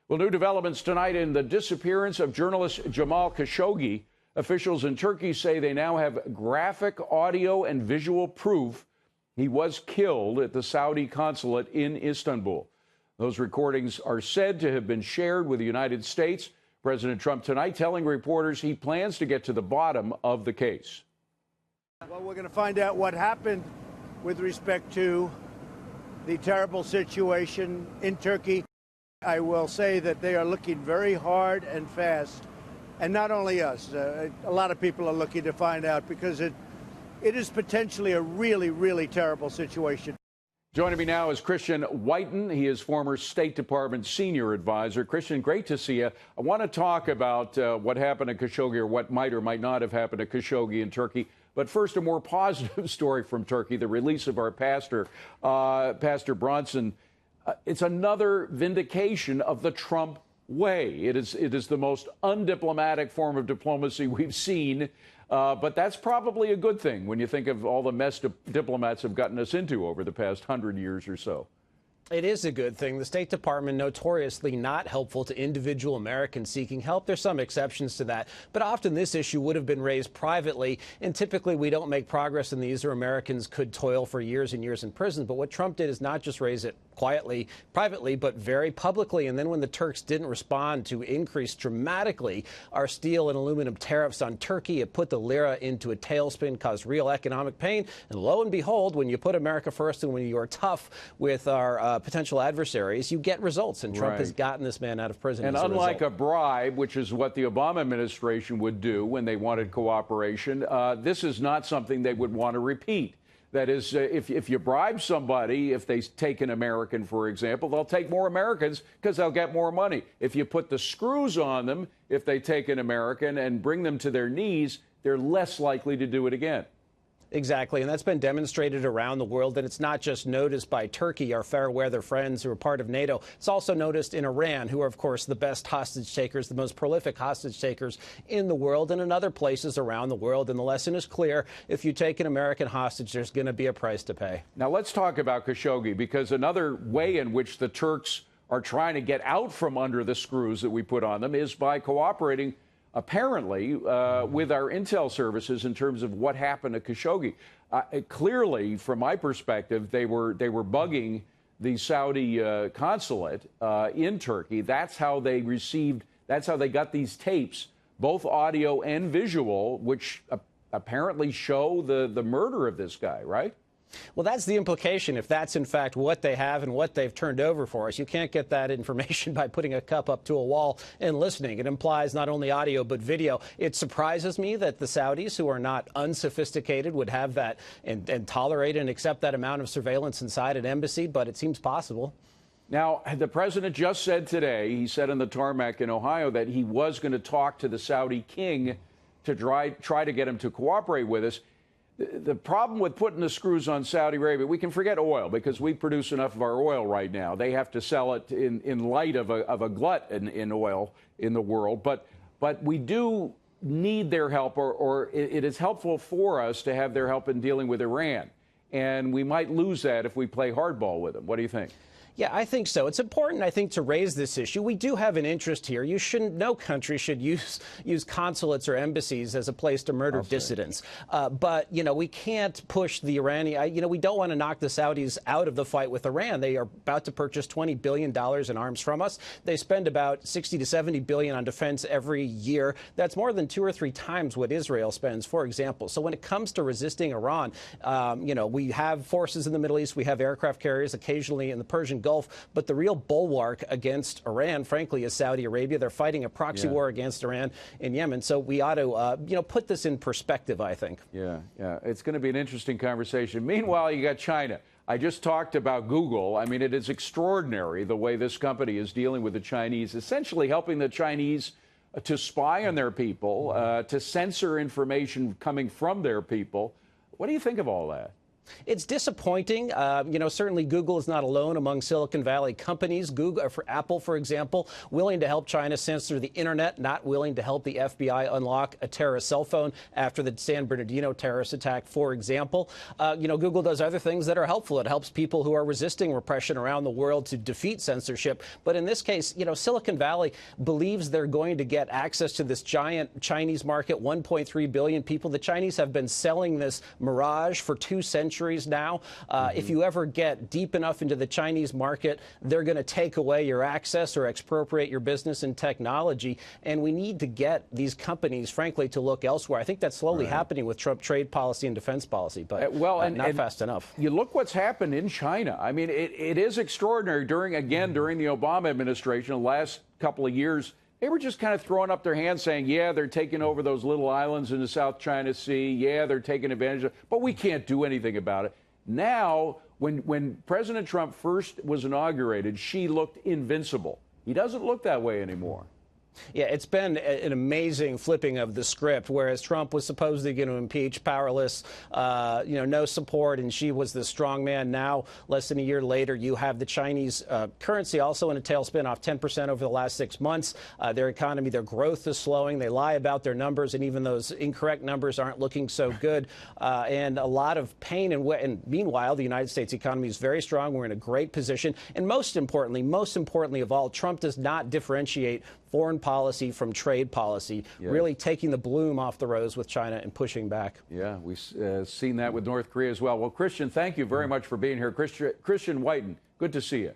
Well, new developments tonight in the disappearance of journalist Jamal Khashoggi. Officials in Turkey say they now have graphic audio and visual proof he was killed at the Saudi consulate in Istanbul. Those recordings are said to have been shared with the United States. President Trump tonight telling reporters he plans to get to the bottom of the case. Well, we're going to find out what happened with respect to the terrible situation in Turkey. I will say that they are looking very hard and fast, and not only us. A lot of people are looking to find out because it is potentially a really, really terrible situation. Joining me now is Christian Whiten. He is former State Department senior advisor. Christian, great to see you. I want to talk about what happened to Khashoggi, or what might or might not have happened to Khashoggi in Turkey. But first, a more positive story from Turkey, the release of our pastor, Pastor Bronson. It's another vindication of the Trump way. It is the most undiplomatic form of diplomacy we've seen. But that's probably a good thing when you think of all the mess diplomats have gotten us into over the past 100 years or so. It is a good thing. The State Department notoriously not helpful to individual Americans seeking help. There's some exceptions to that, but often this issue would have been raised privately, and typically we don't make progress in these, or Americans could toil for years and years in prison. But what Trump did is not just raise it quietly, privately, but very publicly. And then when the Turks didn't respond to increase dramatically our steel and aluminum tariffs on Turkey, it put the lira into a tailspin, caused real economic pain. And lo and behold, when you put America first and when you are tough with our potential adversaries, you get results. And Trump has gotten this man out of prison. And unlike a bribe, which is what the Obama administration would do when they wanted cooperation, this is not something they would want to repeat. That is, if you bribe somebody, if they take an American, for example, they'll take more Americans because they'll get more money. If you put the screws on them, if they take an American and bring them to their knees, they're less likely to do it again. Exactly, and that's been demonstrated around the world, and it's not just noticed by Turkey, our fair weather friends who are part of NATO. It's also noticed in Iran, who are, of course, the best hostage takers, the most prolific hostage takers in the world, and in other places around the world. And the lesson is clear. If you take an American hostage, there's going to be a price to pay. Now, let's talk about Khashoggi, because another way in which the Turks are trying to get out from under the screws that we put on them is by cooperating apparently with our intel services in terms of what happened to Khashoggi. Clearly, from my perspective, they were bugging the Saudi consulate in Turkey. That's how they got these tapes, both audio and visual, which apparently show the murder of this guy, right? Well, that's the implication. If that's, in fact, what they have and what they've turned over for us, you can't get that information by putting a cup up to a wall and listening. It implies not only audio but video. It surprises me that the Saudis, who are not unsophisticated, would have that and tolerate and accept that amount of surveillance inside an embassy, but it seems possible. Now, the president just said today, he said on the tarmac in Ohio, that he was going to talk to the Saudi king to try to get him to cooperate with us. The problem with putting the screws on Saudi Arabia, we can forget oil because we produce enough of our oil right now. They have to sell it in light of a glut in oil in the world. But we do need their help, or it is helpful for us to have their help in dealing with Iran. And we might lose that if we play hardball with them. What do you think? Yeah, I think so. It's important, I think, to raise this issue. We do have an interest here. No country should use consulates or embassies as a place to murder dissidents. But, we can't push the Iranian. We don't want to knock the Saudis out of the fight with Iran. They are about to purchase $20 billion in arms from us. They spend about $60 to $70 billion on defense every year. That's more than 2 or 3 times what Israel spends, for example. So when it comes to resisting Iran, we have forces in the Middle East. We have aircraft carriers occasionally in the Persian Gulf. But the real bulwark against Iran, frankly, is Saudi Arabia. They're fighting a proxy war against Iran in Yemen. So we ought to, put this in perspective, I think. Yeah. It's going to be an interesting conversation. Meanwhile, you got China. I just talked about Google. I mean, it is extraordinary the way this company is dealing with the Chinese, essentially helping the Chinese to spy on their people, to censor information coming from their people. What do you think of all that? It's disappointing. Certainly Google is not alone among Silicon Valley companies. Google, for Apple, for example, willing to help China censor the internet, not willing to help the FBI unlock a terrorist cell phone after the San Bernardino terrorist attack, for example. Google does other things that are helpful. It helps people who are resisting repression around the world to defeat censorship. But in this case, Silicon Valley believes they're going to get access to this giant Chinese market, 1.3 billion people. The Chinese have been selling this mirage for 2 centuries now. If you ever get deep enough into the Chinese market, they're going to take away your access or expropriate your business and technology. And we need to get these companies, frankly, to look elsewhere. I think that's slowly happening with Trump trade policy and defense policy, but not fast enough. You look what's happened in China. I mean, it is extraordinary. During the Obama administration, the last couple of years, they were just kind of throwing up their hands saying, yeah, they're taking over those little islands in the South China Sea. Yeah, they're taking advantage of it, but we can't do anything about it. Now, when President Trump first was inaugurated, she looked invincible. He doesn't look that way anymore. Yeah, it's been an amazing flipping of the script, whereas Trump was supposedly going to impeach, powerless, no support, and she was the strong man. Now, less than a year later, you have the Chinese currency also in a tailspin, off 10% over the last 6 months. Their economy, their growth is slowing. They lie about their numbers, and even those incorrect numbers aren't looking so good. And a lot of pain. And meanwhile, the United States economy is very strong. We're in a great position. And most importantly of all, Trump does not differentiate foreign policy from trade policy, really taking the bloom off the rose with China and pushing back. Yeah, we've seen that with North Korea as well. Well, Christian, thank you very much for being here. Christian Whiten, good to see you.